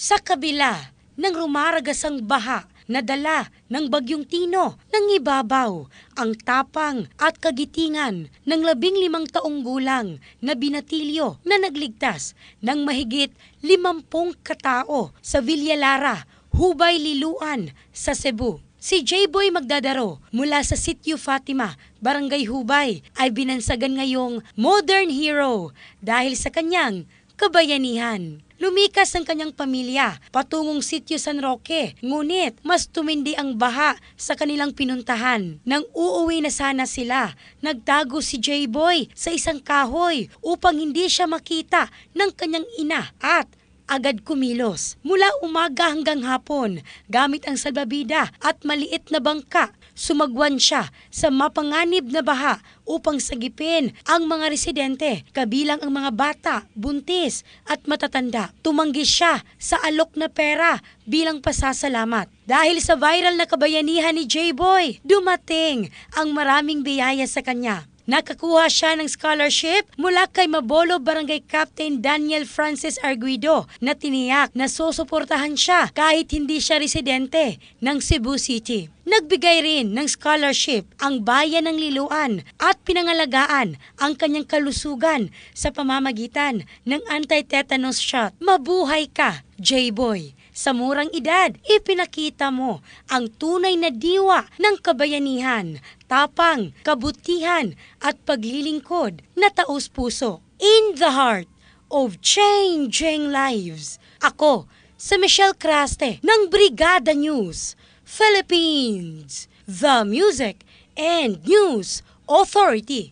Sa kabila ng rumaragasang baha na dala ng Bagyong Tino, nangibabaw ang tapang at kagitingan ng 15 taong gulang na binatilyo na nagligtas ng mahigit 50 katao sa Villalara, Hubay, Liloan sa Cebu. Si J-Boy Magdadaro mula sa Sitio Fatima, Barangay Hubay ay binansagan ngayong modern hero dahil sa kanyang kabayanihan. Lumikas ang kanyang pamilya patungong Sitio San Roque, ngunit mas tumindi ang baha sa kanilang pinuntahan. Nang uuwi na sana sila, nagtago si J-Boy sa isang kahoy upang hindi siya makita ng kanyang ina at agad kumilos. Mula umaga hanggang hapon, gamit ang salbabida at maliit na bangka, sumagwan siya sa mapanganib na baha upang sagipin ang mga residente, kabilang ang mga bata, buntis at matatanda. Tumanggi siya sa alok na pera bilang pasasalamat. Dahil sa viral na kabayanihan ni J-Boy, dumating ang maraming biyaya sa kanya. Nakakuha siya ng scholarship mula kay Mabolo Barangay Captain Daniel Francis Arguido na tiniyak na susuportahan siya kahit hindi siya residente ng Cebu City. Nagbigay rin ng scholarship ang bayan ng Liloan at pinangalagaan ang kanyang kalusugan sa pamamagitan ng anti-tetanus shot. Mabuhay ka, J-Boy! Sa murang edad, ipinakita mo ang tunay na diwa ng kabayanihan, tapang, kabutihan at paglilingkod na taos-puso. In the heart of changing lives. Ako, si Michelle Craste ng Brigada News Philippines, the Music and News Authority.